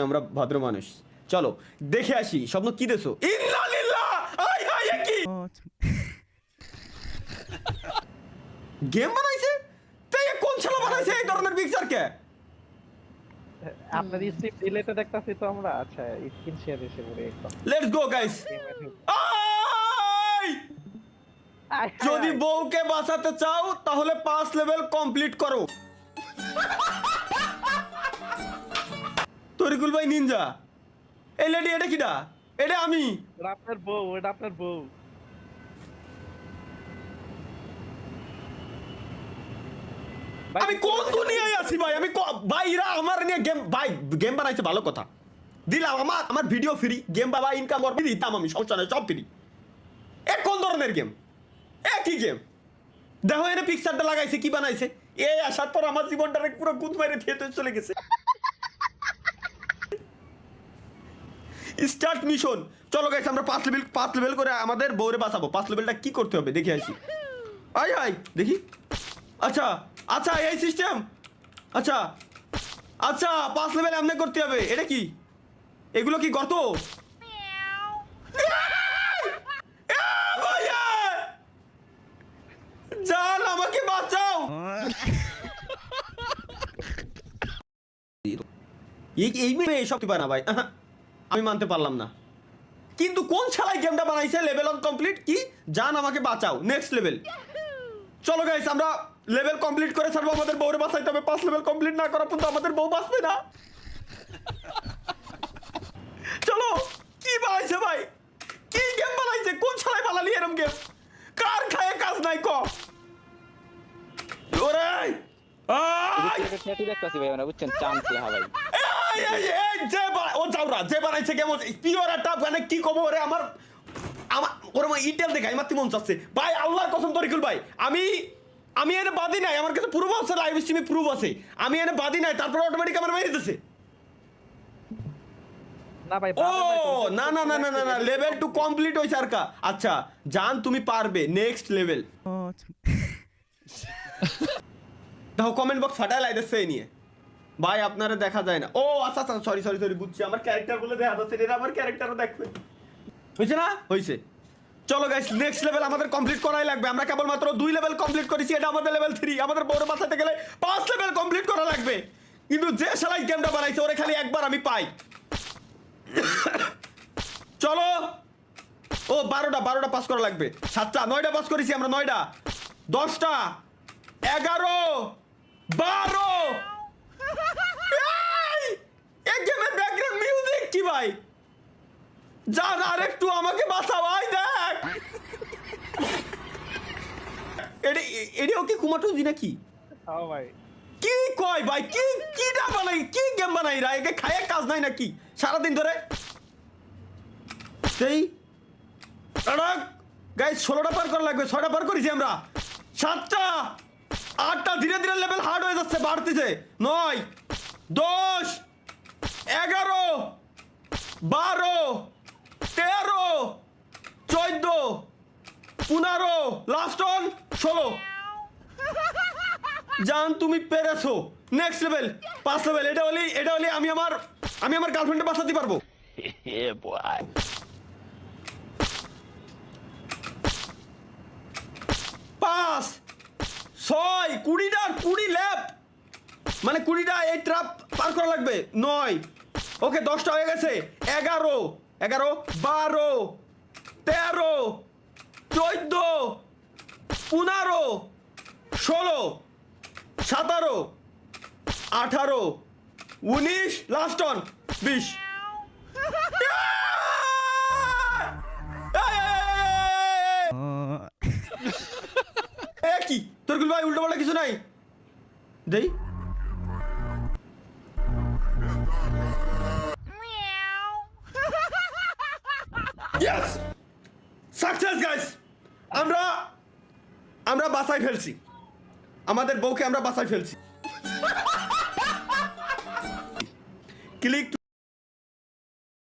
আমরা ভদ্র মানুষ। চলো দেখে আসি স্বপ্ন কি দেছো। ইন্নালিল্লাহ আই হাই কি গেম বানাইছে? তাই কোন ছেলে বানাইছে এই ধরনের পিকচার কে? আপনার স্ক্রিপ্ট ডিলেটে দেখতাছি তো আমরা। আচ্ছা স্ক্রিন শেয়ার এসে পড়ে একদম। Let's go guys. যদি বউকে বাঁচাতে চাও তাহলে 5 লেভেল কমপ্লিট করো। তরিকুল ভাই নিনজা এই লেডি এটা কিডা? এটা আমি। ওটা আপনার বউ, ওটা আপনার বউ। আমি কোন দুনিয়ায় আছি ভাই? আমি ভাইরা আমার নিয়ে গেম ভাই গেম বানাইছে ভালো কথা দিলাম। আমার ভিডিও ফ্রি, গেম বাবা ইনকাম করবি দিতাম আমি, সমস্যা নাই, সব ফ্রি। এ কোন ধরনের গেম? একই গেম। দেখো এনে পিকচারটা লাগাইছে, কি বানাইছে? এই আসার পর আমার জীবনটা পুরো গুদ মাইরে থিয়েতে চলে গেছে। Start mission. চলো গাইস আমরা 5 লেভেল করে আমাদের বউরে বাঁচাবো। 5 লেভেলটা কি করতে হবে দেখে আসি। আই আই দেখি। আচ্ছা আচ্ছা এই সিস্টেম। আচ্ছা আচ্ছা 5 লেভেল এমনি করতে হবে। এটা কি? এগুলো কি গর্ত? জান আমাকে বাঁচাও। এই মেয়ে সব পারে না ভাই, আমি মানতে পারলাম না। কিন্তু কোন শালায় গেমটা বানাইছে? লেভেল অন কমপ্লিট কি? জান আমাকে বাঁচাও, নেক্সট লেভেল। চলো গাইস আমরা লেভেল কমপ্লিট করে ছাড়বো, আমাদের বউরে বাঁচাইতে হবে। 5 লেভেল কমপ্লিট না করা পর্যন্ত আমাদের বউ বাঁচবে না। চলো কি বানাইছে ভাই? কি গেম বানাইছে? কোন শালায় বানালি এরকম গেম? কার খায় কাজ নাই ক? ওরে দেখতেছি ভাই আমরা, বুঝছেন চান্স লেহা ভাই। যে বানাইছে কেমন পিওর একটা মানে কি কব ওরে আমার ওরে ইটেল দেখাই মাতি মন চাচ্ছে ভাই। আল্লাহর কসম তরিকুল ভাই আমি এনে বাদি নাই, আমার কাছে প্রুফ আছে, লাইভ স্ট্রিমে প্রুফ আছে। আমি এনে বাদি নাই, তারপর অটোমেটিক আমার মেরে দিতেছে। না ভাই ও না না না না না না লেভেল 2 কমপ্লিট হইছে আর কা। আচ্ছা জান তুমি পারবে, নেক্সট লেভেল। দেখো কমেন্ট বক্স ফাটায় লাইতেছে এই নিয়ে ভাই, আপনারা দেখা যায় না। ও আচ্ছা আচ্ছা সরি সরি সরি বুঝছি, আমার ক্যারেক্টার বলে দেখা যাচ্ছে, এটা আমার ক্যারেক্টারও দেখবে। হয়েছে না? হয়েছে। চলো গাইস নেক্সট লেভেল আমাদের কমপ্লিট করাই লাগবে। আমরা কেবলমাত্র 2 লেভেল কমপ্লিট করেছি, এটা আমাদের লেভেল 3। আমাদের বড় বাঁচাতে গেলে 5 লেভেল কমপ্লিট করা লাগবে। কিন্তু যে শালাই গেমটা বানাইছে ওরে খালি একবার আমি পাই। চলো ও 12টা পাস করা লাগবে। 7টা 9টা পাস করেছি আমরা, 9টা 10টা 11 12। এই গেমের ব্যাকগ্রাউন্ড মিউজিক কি ভাই? জান আরেকটু আমাকে বাঁচাও। আই দেখ এটাও কি কুমাটুজি নাকি? হ্যাঁ ভাই কি কয় ভাই? কি না বানাই, কি গেম বানাই রা? একে খায় কাজ নাই নাকি সারাদিন ধরে? সেই গাইস 16টা পার করা লাগবে, 6টা পার করেছি আমরা। 7টা 8টা ধীরে ধীরে লেভেল হার্ড হয়ে যাচ্ছে, বাড়তেছে। 9 10 11 12 13 14 15 লাস্ট অন 16। জান তুমি পেরেছো, নেক্সট লেভেল 5 লেভেল। এটা হলে আমি আমার গার্লফ্রেন্ডে বাঁচাতে পারবো। 5 6 20 ল্যাপ মানে 20টা এই ট্রাপ পার করা লাগবে। 9 ওকে 10টা হয়ে গেছে। 11 12 13 14 15 16 17 18 19 লাস্ট অন 20। কি তরিকুল ভাই উল্টো পাল্টা কিছু নাই দেই? Yes success guys. আমরা বাঁচাই ফেলছি, আমাদের বউকে আমরা বাঁচাই ফেলছি। ক্লিক